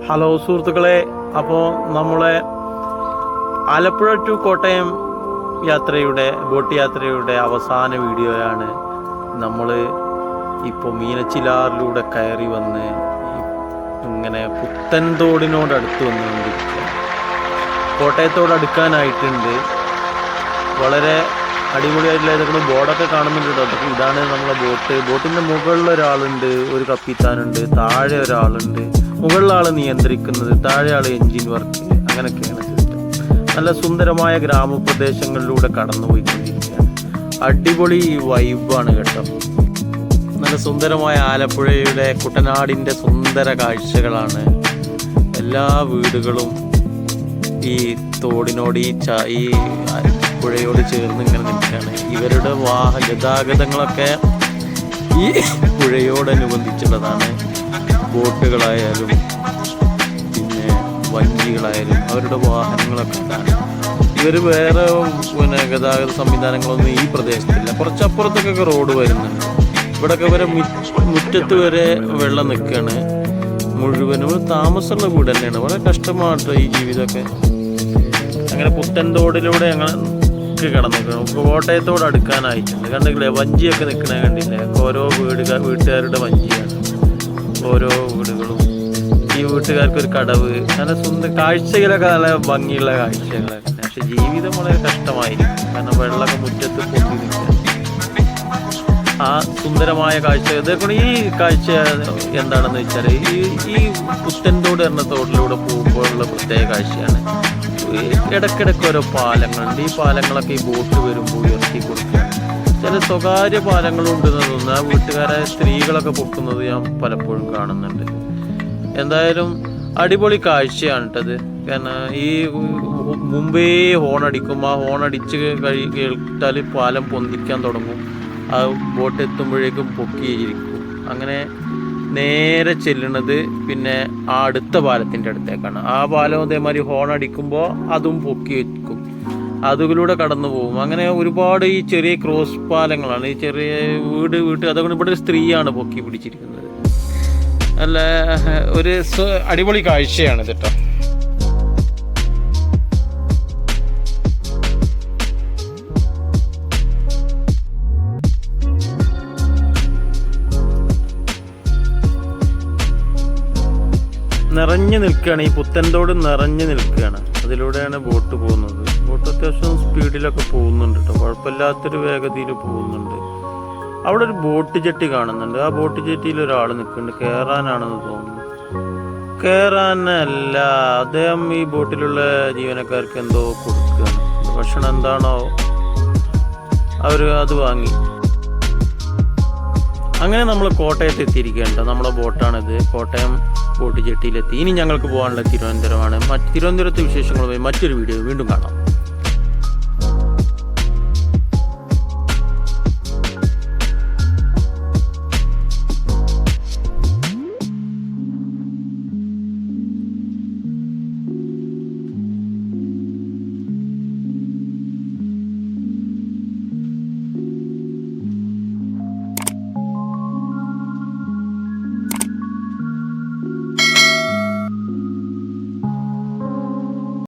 Hello സുഹൃത്തുക്കളെ, അപ്പോൾ നമ്മളെ ആലപ്പുഴ ടു കോട്ടയം ബോട്ട് യാത്രയുടെ അവസാന വീഡിയോയാണ്. നമ്മൾ ഇപ്പോൾ മീനച്ചിലാറിലൂടെ കയറി വന്ന് ഇങ്ങനെ പുത്തൻതോടിനോടടുത്ത് വന്നുകൊണ്ടിരിക്കുക. കോട്ടയത്തോടടുക്കാനായിട്ടുണ്ട്. വളരെ അടിപൊളിയായിട്ടുള്ള ഏതെങ്കിലും ബോർഡൊക്കെ കാണുന്നുണ്ട് കേട്ടോ. ഇതാണ് നമ്മളെ ബോട്ടിൻ്റെ മുകളിൽ ഒരാളുണ്ട്, ഒരു കപ്പിത്താനുണ്ട്, താഴെ ഒരാളുണ്ട്. മുകളിലെ ആൾ നിയന്ത്രിക്കുന്നത്, താഴെ ആൾ എൻജിൻ വർക്ക്, അങ്ങനെയൊക്കെയാണ് സിസ്റ്റം. നല്ല സുന്ദരമായ ഗ്രാമപ്രദേശങ്ങളിലൂടെ കടന്നു പോയിക്കൊണ്ടിരിക്കുകയാണ്. അടിപൊളി വൈബാണ് കേട്ടോ. നല്ല സുന്ദരമായ ആലപ്പുഴയുടെ കുട്ടനാടിൻ്റെ സുന്ദര കാഴ്ചകളാണ്. എല്ലാ വീടുകളും ഈ തോടിനോട് ഈ പുഴയോട് ചേർന്ന് ഇങ്ങനെ നിൽക്കുകയാണ്. ഇവരുടെ ഗതാഗതങ്ങളൊക്കെ ഈ പുഴയോടനുബന്ധിച്ചുള്ളതാണ്. ബോട്ടുകളായാലും പിന്നെ വഞ്ചികളായാലും അവരുടെ വാഹനങ്ങളൊക്കെ ഉണ്ടാകും. ഇവർ വേറെ ഗതാഗത സംവിധാനങ്ങളൊന്നും ഈ പ്രദേശത്തില്ല. കുറച്ചപ്പുറത്തൊക്കെ റോഡ് വരുന്നുണ്ട്. ഇവിടെയൊക്കെ വരെ മുറ്റത്ത് വരെ വെള്ളം നിൽക്കുകയാണ്. മുഴുവനും താമസമുള്ള വീട് തന്നെയാണ്. വളരെ കഷ്ടമായിട്ട് ഈ ജീവിതമൊക്കെ. അങ്ങനെ പുത്തൻതോടിലൂടെ ഞങ്ങൾ കടന്നു നിൽക്കണം. കോട്ടയത്തോട് അടുക്കാനായിട്ടുണ്ട്. കണ്ടില്ലേ, വഞ്ചിയൊക്കെ നിൽക്കണേ കണ്ടില്ലേ? ഓരോ വീട്ടുകാരുടെ വഞ്ചിയാണ് ഓരോ വീടുകളും. ഈ വീട്ടുകാർക്കൊരു കടവ്, നല്ല സുന്ദര കാഴ്ചകളൊക്കെ, നല്ല ഭംഗിയുള്ള കാഴ്ചകളൊക്കെ. പക്ഷെ ജീവിതം വളരെ കഷ്ടമായിരിക്കും. കാരണം വെള്ളമൊക്കെ മുറ്റത്ത് പൊന്തി നിൽക്കുക. ആ സുന്ദരമായ കാഴ്ച ഇതേക്കൂടെ. ഈ കാഴ്ച എന്താണെന്ന് വെച്ചാൽ ഈ പുത്തൻതോട് എന്ന തോട്ടിലൂടെ പോകുമ്പോഴുള്ള പ്രത്യേക കാഴ്ചയാണ്. ഇടയ്ക്കിടയ്ക്ക് ഓരോ പാലങ്ങളുണ്ട്. ഈ പാലങ്ങളൊക്കെ ഈ ബോട്ട് വരുമ്പോൾ ഉയർത്തി കൊടുക്കുകയാണ്. ചില സ്വകാര്യ പാലങ്ങളുണ്ടെന്ന് തോന്നുന്നു. ആ വീട്ടുകാരായ സ്ത്രീകളൊക്കെ പൊക്കുന്നത് ഞാൻ പലപ്പോഴും കാണുന്നുണ്ട്. എന്തായാലും അടിപൊളി കാഴ്ചയാണ് കേട്ടത്. കാരണം ഈ മുമ്പേ ഹോണടിക്കും. ആ ഹോണടിച്ച് കേട്ടാൽ പാലം പൊന്തിക്കാൻ തുടങ്ങും. ആ ബോട്ട് എത്തുമ്പോഴേക്കും പൊക്കിയിരിക്കും. അങ്ങനെ നേരെ ചെല്ലുന്നത് പിന്നെ ആ അടുത്ത പാലത്തിൻ്റെ അടുത്തേക്കാണ്. ആ പാലം അതേമാതിരി ഹോണടിക്കുമ്പോൾ അതും പൊക്കി വെക്കും. അതുകളിലൂടെ കടന്നു പോകും. അങ്ങനെ ഒരുപാട് ഈ ചെറിയ ക്രോസ് പാലങ്ങളാണ്. ഈ ചെറിയ വീട്ട് അതുകൊണ്ട് ഇവിടെ ഒരു സ്ത്രീയാണ് പൊക്കി പിടിച്ചിരിക്കുന്നത്. നല്ല ഒരു അടിപൊളി കാഴ്ചയാണ് കേട്ടോ. നിറഞ്ഞു നിൽക്കുകയാണ്. ഈ പുത്തൻതോട് നിറഞ്ഞു നിൽക്കുകയാണ്. അതിലൂടെയാണ് ബോട്ട് പോകുന്നത്. ബോട്ട് അത്യാവശ്യം സ്പീഡിലൊക്കെ പോകുന്നുണ്ട് കേട്ടോ. കുഴപ്പമില്ലാത്തൊരു വേഗതയിൽ പോകുന്നുണ്ട്. അവിടെ ഒരു ബോട്ട് ജെട്ടി കാണുന്നുണ്ട്. ആ ബോട്ട് ജെട്ടിയിൽ ഒരാൾ നിൽക്കുന്നുണ്ട്. കയറാനാണെന്ന് തോന്നുന്നു. കയറാനല്ല, അദ്ദേഹം ഈ ബോട്ടിലുള്ള ജീവനക്കാർക്ക് എന്തോ കൊടുക്കുകയാണ്. ഭക്ഷണം എന്താണോ അവർ അത് വാങ്ങി. അങ്ങനെ നമ്മൾ കോട്ടയത്ത് എത്തിയിരിക്കുകയാണ്. നമ്മളെ ബോട്ടാണിത്. കോട്ടയം ബോട്ട് ജെട്ടിയിലെത്തി. ഇനി ഞങ്ങൾക്ക് പോകാനുള്ള തിരുവനന്തപുരമാണ്. തിരുവനന്തപുരത്തെ വിശേഷങ്ങളുമായി മറ്റൊരു വീഡിയോ വീണ്ടും കാണാം.